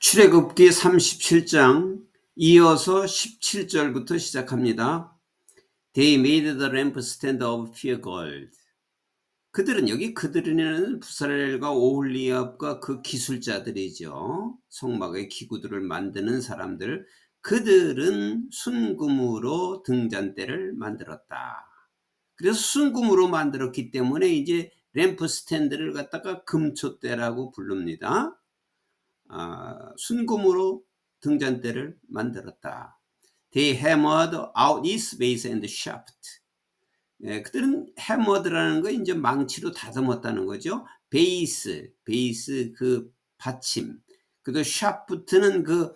출애굽기 37장 이어서 17절부터 시작합니다. They made the lampstand of pure gold. 그들은 부살렐과 오홀리압과 그 기술자들이죠. 성막의 기구들을 만드는 사람들. 그들은 순금으로 등잔대를 만들었다. 그래서 순금으로 만들었기 때문에 이제 램프 스탠드를 갖다가 금초대라고 부릅니다. 순금으로 등잔대를 만들었다. They hammered out its base and shaft. 그들은 hammered라는 거 이제 망치로 다듬었다는 거죠. 베이스 그 받침. 그리고 shaft는 그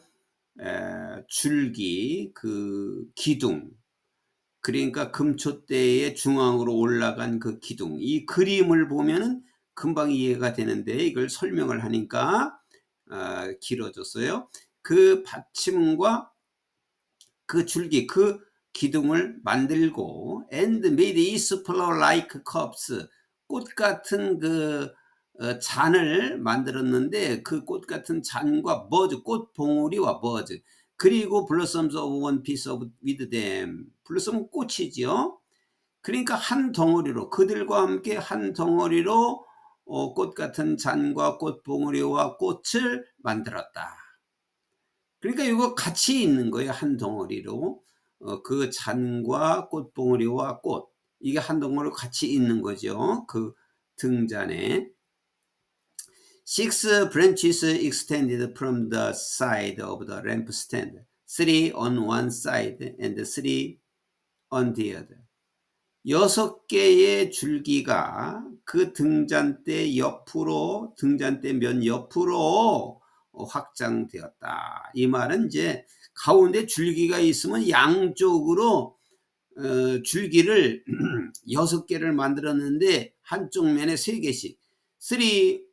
줄기, 그 기둥. 그러니까 금초대의 중앙으로 올라간 그 기둥. 이 그림을 보면은 금방 이해가 되는데 이걸 설명을 하니까 길어졌어요. 그 받침과 그 줄기, 그 기둥을 만들고 and made its flower like cups, 꽃 같은 그 잔을 만들었는데 그 꽃 같은 잔과 버즈, 꽃 봉우리와 버즈, 그리고 blossoms of one piece of with them. 블러썸은 꽃이죠. 그러니까 한 덩어리로, 그들과 함께 한 덩어리로 꽃 같은 잔과 꽃 봉우리와 꽃을 만들었다. 그러니까 이거 같이 있는 거예요. 한 덩어리로. 그 잔과 꽃봉오리와 꽃, 이게 한 덩어리로 같이 있는 거죠. 그 등잔에. Six branches extended from the side of the lampstand, 3 on one side and 3 on the other. 6개의 줄기가 그 등잔대 옆으로, 등잔대 면 옆으로 확장되었다. 이 말은 이제 가운데 줄기가 있으면 양쪽으로 줄기를 6개를 만들었는데 한쪽 면에 3개씩, 3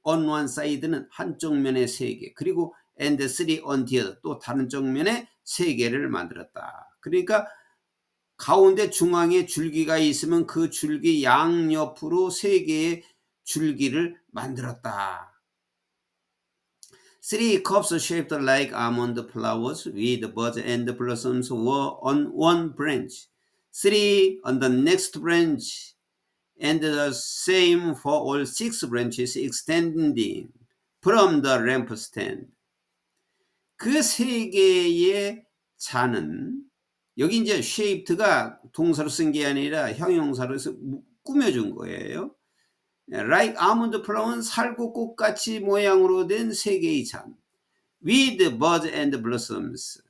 on one side는 한쪽 면에 3개, 그리고 and 3 on the other, 또 다른 쪽 면에 3개를 만들었다. 그러니까 가운데 중앙에 줄기가 있으면 그 줄기 양옆으로 3개의 줄기를 만들었다. 3 cups shaped like almond flowers with buds and blossoms were on one branch, 3 on the next branch, and the same for all 6 branches extending from the lampstand. 그 3개의 잔은, 여기 이제 shaped가 동사로 쓴 게 아니라 형용사로 해서 꾸며준 거예요. Like almond flower는 살구 꽃같이 모양으로 된 3개의 잔. With buds and blossoms.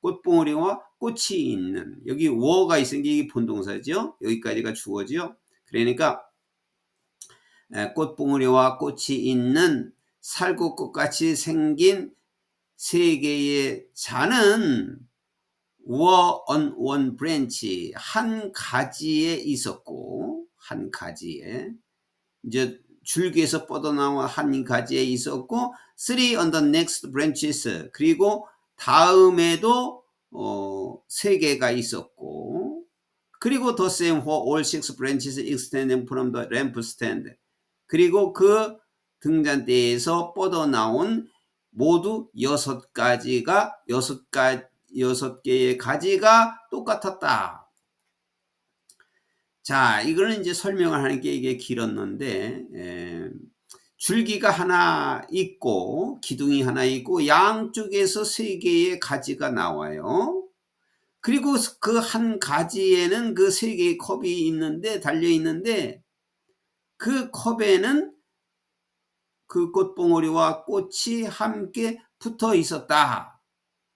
꽃봉오리와 꽃이 있는. 여기 were가 있으니까 이게 본동사죠. 여기까지가 주어죠. 그러니까 꽃봉오리와 꽃이 있는 살구꽃같이 생긴 3개의 잔은 were on one branch, 한 가지에 있었고, 한 가지에, 이제 줄기에서 뻗어나와 한 가지에 있었고, 3 on the next branches, 그리고 다음에도 3개가 있었고, 그리고 the same for all 6 branches extending from the lampstand, 그리고 그 등잔대에서 뻗어나온 모두 6개의 가지가 똑같았다. 자, 이거는 이제 설명을 하는 게 이게 길었는데, 줄기가 하나 있고, 기둥이 하나 있고, 양쪽에서 3개의 가지가 나와요. 그리고 그 한 가지에는 그 3개의 컵이 있는데, 달려 있는데, 그 컵에는 그 꽃봉오리와 꽃이 함께 붙어 있었다.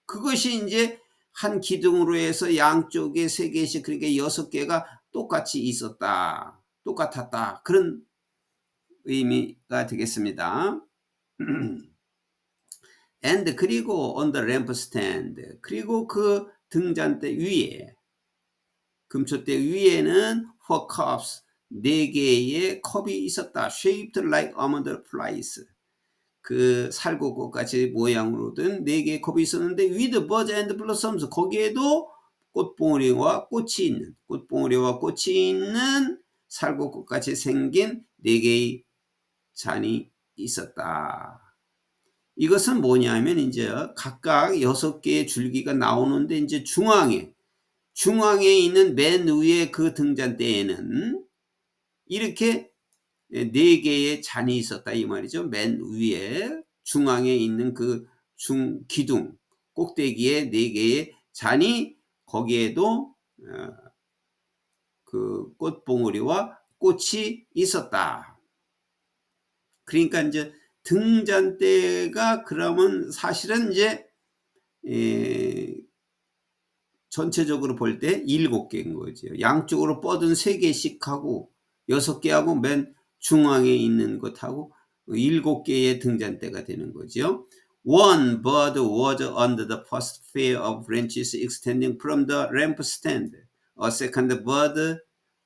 그것이 이제 한 기둥으로 해서 양쪽에 3개씩, 그러니까 6개가 똑같이 있었다, 똑같았다, 그런 의미가 되겠습니다. and, 그리고 on the lampstand, 그리고 그 등잔대 위에, 금초대 위에는 four cups, 4개의 컵이 있었다. shaped like almond flies, 그 살구꽃같이 모양으로 된 4개의 컵이 있었는데 with buds and blossoms, 거기에도 꽃봉오리와 꽃이 있는 살구꽃같이 생긴 4개의 잔이 있었다. 이것은 뭐냐면 이제 각각 6개의 줄기가 나오는데 이제 중앙에 있는 맨 위에 그 등잔대에는 이렇게 4개의 잔이 있었다 이 말이죠. 맨 위에 중앙에 있는 그 기둥 꼭대기에 4개의 잔이 거기에도 그 꽃봉오리와 꽃이 있었다. 그러니까 이제 등잔대가 그러면 사실은 이제 전체적으로 볼 때 7개인 거죠. 양쪽으로 뻗은 3개씩 하고 6개하고 맨 중앙에 있는 것하고 7개의 등잔대가 되는 거죠. One bird was under the first pair of branches extending from the lampstand. A second bird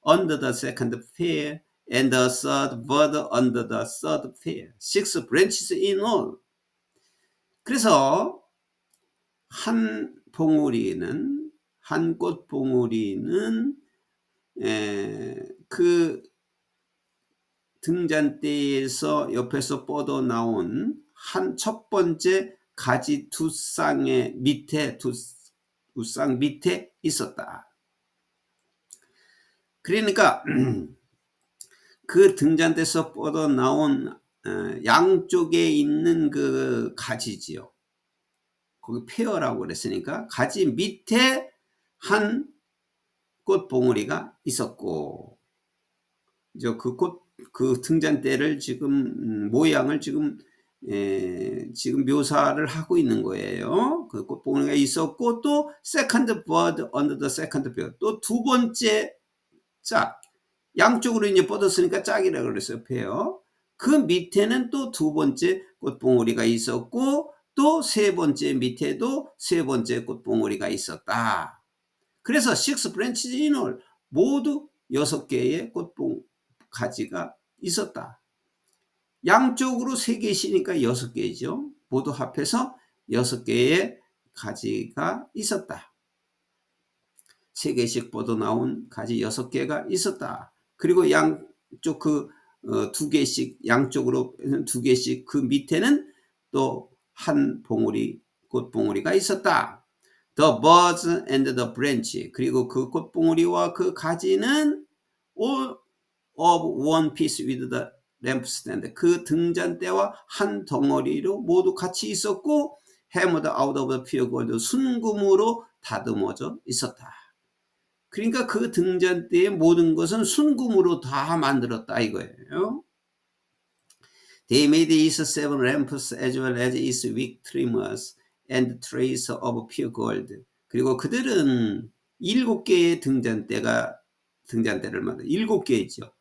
under the second pair, and a third bird under the third pair. 6 branches in all. 그래서 한 꽃봉오리는 그 등잔대에서 옆에서 뻗어 나온 첫 번째 가지 두 쌍의 밑에 두 쌍 밑에 있었다. 그러니까 그 등잔대에서 뻗어 나온 양쪽에 있는 그 가지지요. 거기 페어라고 그랬으니까 가지 밑에 한 꽃봉오리가 있었고, 이제 그 등잔대를 지금 모양을 지금 묘사를 하고 있는 거예요. 그 꽃봉오리가 있었고, 또 second bird under the second pair, 또 두 번째 짝, 양쪽으로 이제 뻗었으니까 짝이라고 그랬어요. 페어. 그 밑에는 또 두 번째 꽃봉오리가 있었고, 또 세 번째 밑에도 세 번째 꽃봉오리가 있었다. 그래서 6 branches in all, 모두 6개의 가지가 있었다. 양쪽으로 3개씩이니까 6개죠. 모두 합해서 6개의 가지가 있었다. 3개씩 뻗어나온 가지 6개가 있었다. 그리고 양쪽 2개씩, 양쪽으로 2개씩 그 밑에는 또 한 꽃봉오리가 있었다. The birds and the branch. 그리고 그 꽃봉오리와 그 가지는 all of one piece with the lampstand. 그 등잔대와 한 덩어리로 모두 같이 있었고, hammered out of the pure gold. 순금으로 다듬어져 있었다. 그러니까 그 등잔대의 모든 것은 순금으로 다 만들었다 이거예요. They made its 7 lamps as well as its wick trimmers and trays of pure gold. 그리고 그들은 7개의 등잔대를 만들어 7개죠.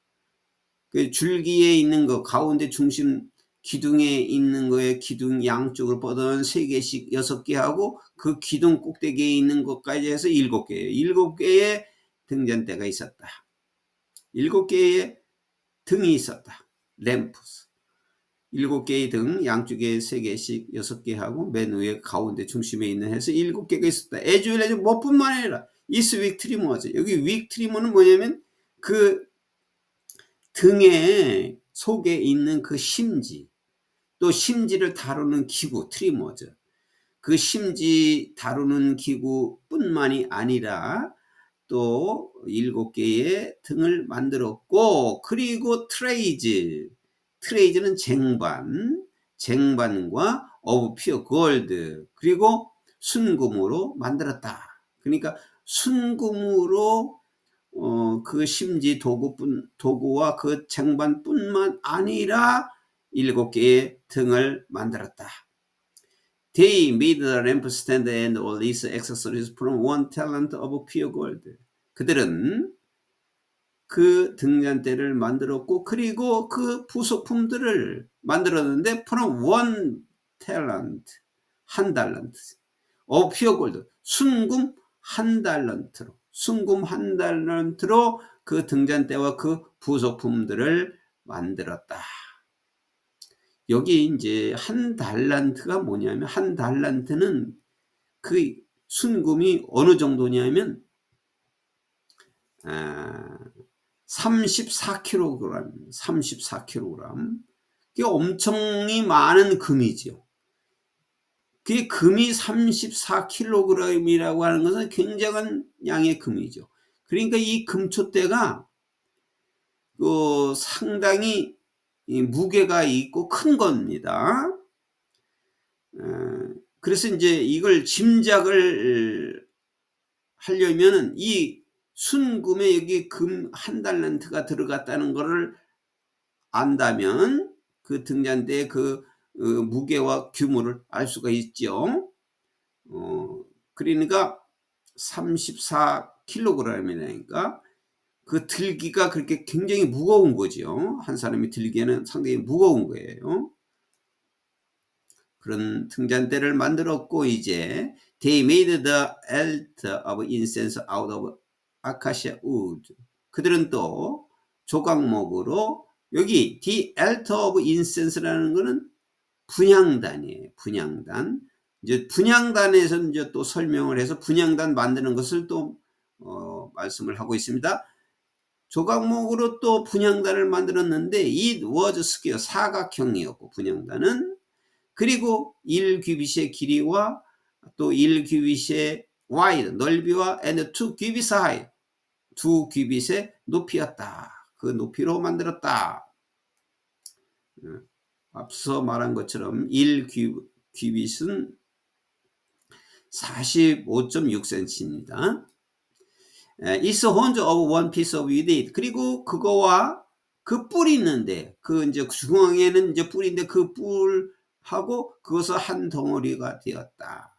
그 줄기에 있는 거 가운데 중심 기둥에 있는 거에 기둥 양쪽으로 뻗은 3개씩 6개 하고 그 기둥 꼭대기에 있는 것까지 해서 7개예요. 7개의 등잔대가 있었다. 7개의 등이 있었다. 램프스. 7개의 등 양쪽에 3개씩 6개 하고 맨 위에 가운데 중심에 있는 해서 7개가 있었다. 에주엘에주 뭐뿐만 아니라 이스 윅 트리머죠. 여기 윅 트리머는 뭐냐면 그 등에 속에 있는 그 심지, 또 심지를 다루는 기구 트리머죠. 그 심지 다루는 기구뿐만이 아니라 또 7개의 등을 만들었고, 그리고 트레이즈는 쟁반과 of pure gold, 그리고 순금으로 만들었다. 그러니까 순금으로 그 심지 도구와 그 쟁반뿐만 아니라 7개의 등을 만들었다. They made the lampstand and all its accessories from 1 talent of pure gold. 그들은 그 등잔대를 만들었고, 그리고 그 부속품들을 만들었는데 from 1 talent, 한 달란트, of pure gold, 순금 한 달란트로 그 등잔대와 그 부속품들을 만들었다. 여기 이제 한 달란트가 뭐냐면, 한 달란트는 그 순금이 어느 정도냐면 34kg. 이게 엄청이 많은 금이죠. 그게 금이 34kg이라고 하는 것은 굉장한 양의 금이죠. 그러니까 이 금촛대가 상당히 무게가 있고 큰 겁니다. 그래서 이제 이걸 짐작을 하려면은 이 순금에 여기 금 1달란트가 들어갔다는 것을 안다면 그 등잔대의 무게와 규모를 알 수가 있죠. 그러니까 34kg이니까 그 들기가 그렇게 굉장히 무거운 거죠. 한 사람이 들기에는 상당히 무거운 거예요. 그런 등잔대를 만들었고, 이제 they made the altar of incense out of acacia wood. 그들은 또 조각목으로, 여기 the altar of incense라는 거는 분향단이에요. 분향단. 이제 분향단에서 이제 또 설명을 해서 분향단 만드는 것을 또 말씀을 하고 있습니다. 조각목으로 또 분향단을 만들었는데 it was square, 사각형이었고 분향단은, 그리고 1규빗의 길이와 또 1규빗의 wide, 넓이와 and 2규빗 high, 2규빗의 높이였다. 그 높이로 만들었다. 앞서 말한 것처럼 1규빗은 45.6cm입니다. It's horns of one piece of wood. 그리고 그거와 그 뿔이 있는데, 이제 중앙에는 이제 뿔인데 그 뿔하고 그것을 한 덩어리가 되었다.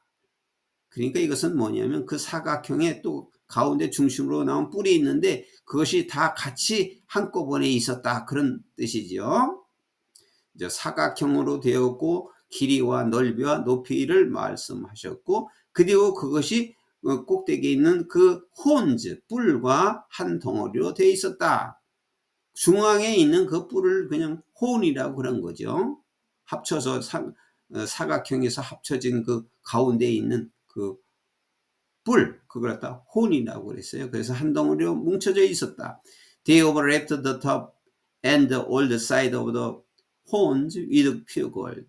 그러니까 이것은 뭐냐면 그 사각형에 또 가운데 중심으로 나온 뿔이 있는데 그것이 다 같이 한꺼번에 있었다. 그런 뜻이죠. 이제 사각형으로 되었고 길이와 넓이와 높이를 말씀하셨고, 그리고 그것이 꼭대기에 있는 그 혼즈, 뿔과 한 덩어리로 되어 있었다. 중앙에 있는 그 뿔을 그냥 혼이라고 그런 거죠. 합쳐서 사각형에서 합쳐진 그 가운데에 있는 그 뿔, 그걸 갖다 혼이라고 그랬어요. 그래서 한 덩어리로 뭉쳐져 있었다. They overlapped the top and all the side of the horns with pure gold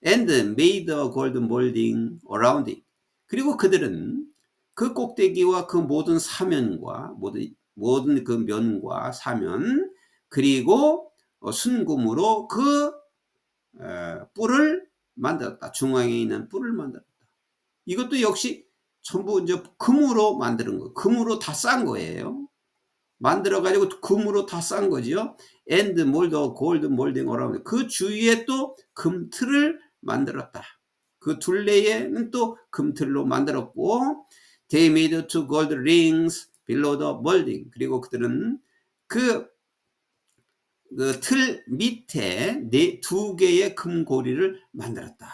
and made a gold molding around it. 그리고 그들은 그 꼭대기와 그 모든 사면과 모든 그 면과 사면, 그리고 순금으로 그 뿔을 만들었다. 중앙에 있는 뿔을 만들었다. 이것도 역시 전부 이제 금으로 만드는 거, 금으로 다 싼 거예요. 만들어 가지고 금으로 다 싼 거죠. And mold gold molding around. 그 주위에 또 금틀을 만들었다. 그 둘레에는 또 금틀로 만들었고, they made two gold rings below the molding. 그리고 그들은 그 틀 밑에 두 개의 금고리를 만들었다.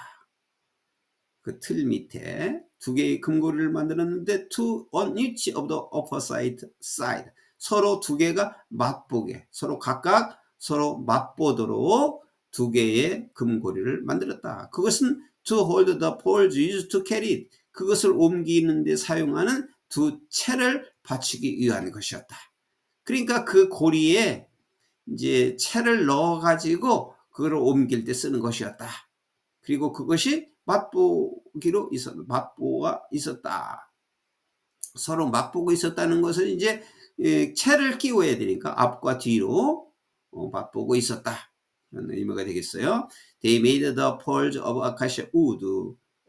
그 틀 밑에 두 개의 금고리를 만들었는데 two on each of the opposite side. 서로 두 개가 맛보게, 서로 각각 서로 맛보도록 두 개의 금고리를 만들었다. 그것은 to hold the poles used to carry it. 그것을 옮기는 데 사용하는 두 채를 받치기 위한 것이었다. 그러니까 그 고리에 이제 채를 넣어 가지고 그걸 옮길 때 쓰는 것이었다. 그리고 그것이 맛보기로 맛보아 있었다. 서로 맛보고 있었다는 것은 이제 채를 끼워야 되니까 앞과 뒤로 맛보고 있었다. 그런 의미가 되겠어요. They made the poles of acacia wood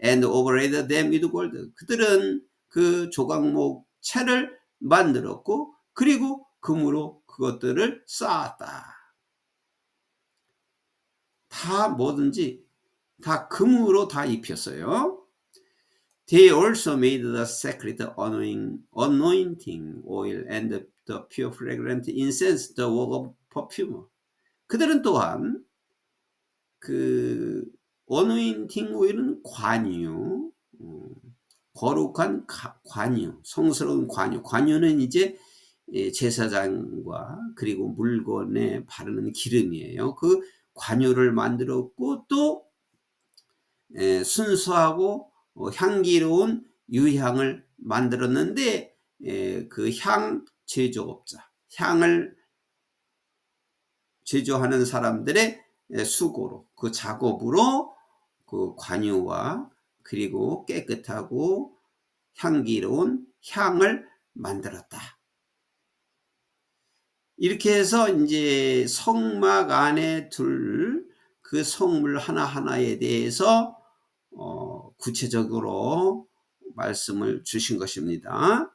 and overlaid them with gold. 그들은 그 조각목 채를 만들었고 그리고 금으로 그것들을 쌓았다. 다 뭐든지 다 금으로 다 입혔어요. They also made the sacred anointing oil and the pure fragrant incense, the work of perfumer. 그들은 또한 그 anointing oil은 관유, 거룩한 관유, 성스러운 관유. 관유는 이제 제사장과 그리고 물건에 바르는 기름이에요. 그 관유를 만들었고 또 순수하고 향기로운 유향을 만들었는데 그 향 제조업자, 향을 제조하는 사람들의 수고로, 그 작업으로 그 관유와 그리고 깨끗하고 향기로운 향을 만들었다. 이렇게 해서 이제 성막 안에 둘 그 성물 하나하나에 대해서 구체적으로 말씀을 주신 것입니다.